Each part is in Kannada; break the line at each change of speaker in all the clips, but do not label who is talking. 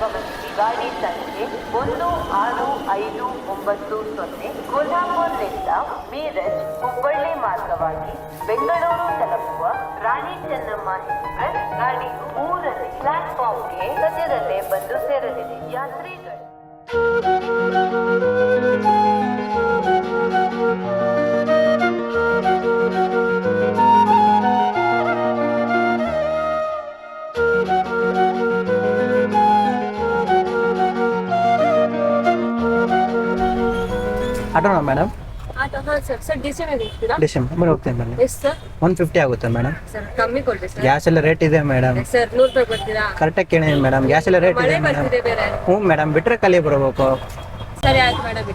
ಗಮನಿಸಿ. ಗಾಡಿ ಸಂಖ್ಯೆ 16590 ಕೋಲ್ಹಾಪುರ್ನಿಂದ ಮೀರಜ್ ಹುಬ್ಬಳ್ಳಿ ಮಾರ್ಗವಾಗಿ ಬೆಂಗಳೂರು ತಲುಪುವ ರಾಣಿ ಚೆನ್ನಮ್ಮ ಎಕ್ಸ್ಪ್ರೆಸ್ ಗಾಡಿಯು 3ನೇ ಪ್ಲಾಟ್ಫಾರ್ಮ್ಗೆ ಸದ್ಯದಲ್ಲೇ ಬಂದು ಸೇರಲಿದೆ. ಯಾತ್ರಿಗಳು
ಆಟೋನಾ ಮೇಡಮ್?
ಆಟೋ ಹಾಂ ಸರ್. ಸರ್ ಡಿಸೆಂಬರ್ ಹೋಗ್ತೀರಾ?
ಡಿಸೆಂಬರ್ ಹೋಗ್ತೇನೆ ಮೇಡಮ್.
ಎಷ್ಟು ಸರ್?
150 ಆಗುತ್ತೆ ಮೇಡಮ್.
ಸರ್ ಕಮ್ಮಿ ಕೊಡ್ರಿ ಸರ್.
ಗ್ಯಾಸ್ ಎಲ್ಲ ರೇಟ್ ಇದೆ ಮೇಡಮ್.
ಸರ್ 100 ರೂಪಾಯಿ ಬರ್ತೀರಾ?
ಕರೆಕ್ಟಾಗಿ ಕೇಳಿ ಮೇಡಮ್, ಗ್ಯಾಸ್ ಎಲ್ಲ ರೇಟ್ ಇದೆ
ಮಳೆ
ಮೇಡಮ್.
ಬರ್ತಿದೆ ಬೇರೆ.
ಹ್ಞೂ ಮೇಡಮ್, ಬಿಟ್ಟರೆ ಖಾಲಿ ಬರಬೇಕು.
ಸರಿ ಆಯ್ತು ಮೇಡಮ್.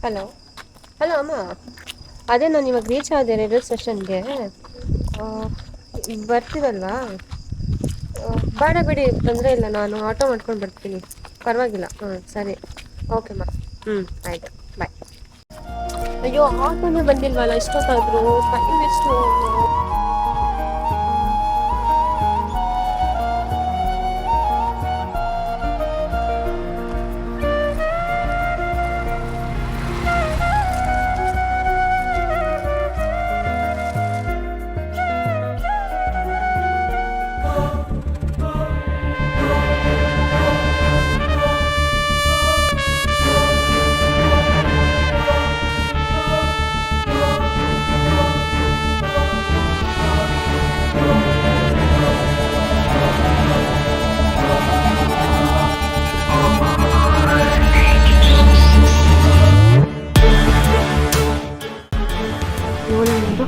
ಹಲೋ ಹಲೋ ಅಮ್ಮ, ಅದೇ ನಾನು ಇವಾಗ ರೀಚ್ ಆದೆ ರೈಲ್ವೆ ಸ್ಟೇಷನ್ಗೆ. ಬರ್ತೀವಲ್ವಾ? ಬೇಡ ಬಿಡಿ, ತೊಂದರೆ ಇಲ್ಲ, ನಾನು ಆಟೋ ಮಾಡ್ಕೊಂಡು ಬರ್ತೀನಿ, ಪರವಾಗಿಲ್ಲ. ಸರಿ, ಓಕೆ ಮಾ. ಆಯಿತು, ಬಾಯ್. ಅಯ್ಯೋ, ಆಟೋನೇ ಬಂದಿಲ್ವಲ್ಲ, ಇಷ್ಟೊತ್ತಾದ್ರು ಟೈಮ್ ಎಷ್ಟು?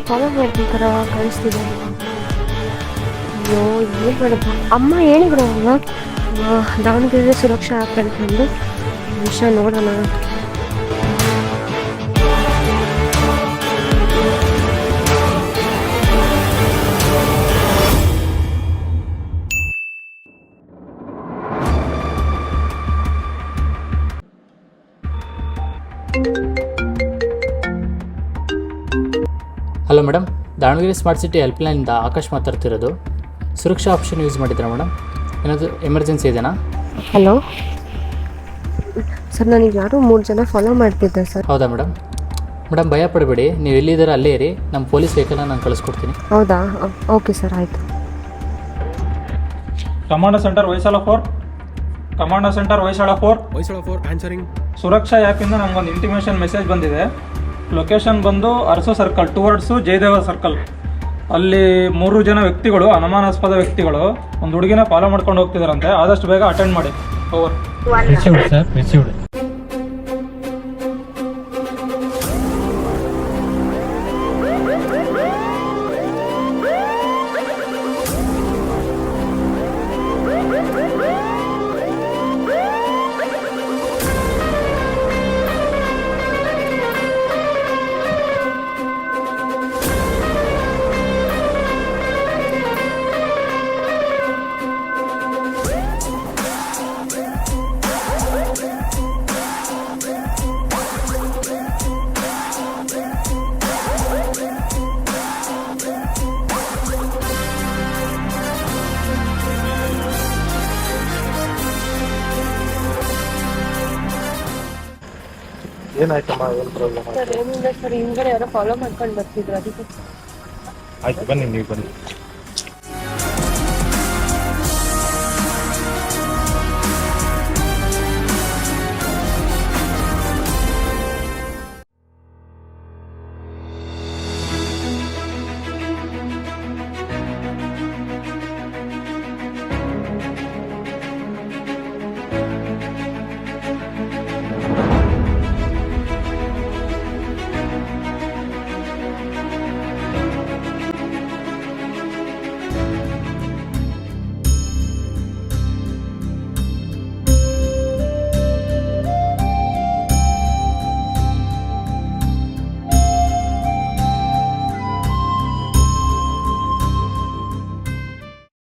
ಫಾಲೋ ಮಾಡ್ತಿರ್ತಾರ ಕಾಣಿಸ್ತಿದೆ. ಅಯ್ಯೋ, ಏನು ಮಾಡೋದು? ಅಮ್ಮ ಹೇಳಿದ್ರು ಅಮ್ಮ, ದಾವಣಗೆರೆ ಸುರಕ್ಷಾ ಆ್ಯಪ್ ಅಂತಂದು. ನಿಮಿಷ ನೋಡೋಣ.
Hello madam, Davangere smart city ಹೆಲ್ಪ್ಲೈನಿಂದ ಆಕಾಶ್ ಮಾತಾಡ್ತಿರೋದು. ಸುರಕ್ಷಾ ಆಪ್ಷನ್ ಯೂಸ್ ಮಾಡಿದ್ರಾ ಮೇಡಮ್? ಏನಾದರೂ ಎಮರ್ಜೆನ್ಸಿ ಇದೆಯಾ?
ಹಲೋ ಸರ್, ನನಗೆ ಯಾರು 3 ಜನ ಫಾಲೋ ಮಾಡ್ತಿದ್ದೆ ಸರ್.
ಹೌದಾ ಮೇಡಮ್? ಮೇಡಮ್, ಭಯ ಪಡಬೇಡಿ, ನೀವು ಎಲ್ಲಿದ್ದೀರ ಅಲ್ಲೇ ಇರಿ, ನಮ್ಮ ಪೊಲೀಸ್ ವೆಹಿಕಲ್ನ ನಾನು ಕಳಿಸ್ಕೊಡ್ತೀನಿ.
ಹೌದಾ? ಓಕೆ ಸರ್, ಆಯಿತು.
Commander centre Hoysala 4. Commander centre Hoysala 4
answering.
Suraksha ಆ್ಯಪಿಂದ ನಮಗೊಂದು ಇಂಟಿಮೇಷನ್ ಮೆಸೇಜ್ ಬಂದಿದೆ. ಲೊಕೇಶನ್ ಬಂದು Arasu circle towards Jayadeva circle. ಅಲ್ಲಿ 3 ಜನ ವ್ಯಕ್ತಿಗಳು, ಅನುಮಾನಾಸ್ಪದ ವ್ಯಕ್ತಿಗಳು, ಒಂದು ಹುಡುಗಿನ ಫಾಲೋ ಮಾಡ್ಕೊಂಡು ಹೋಗ್ತಿದಾರಂತೆ. ಆದಷ್ಟು ಬೇಗ ಅಟೆಂಡ್ ಮಾಡಿ. ಓವರ್.
ಏನಾಯ್ತಮ್ಮ? ಏನು ಪ್ರಾಬ್ಲಮ್
ಸರ್ ಏನಿಲ್ಲ ಸರ್, ಹಿಂಗಡೆ ಯಾರೋ ಫಾಲೋ ಮಾಡ್ಕೊಂಡು ಬರ್ತಿದ್ರು, ಅದಕ್ಕೆ.
ಆಯ್ತು, ಬನ್ನಿ, ನೀವು ಬನ್ನಿ.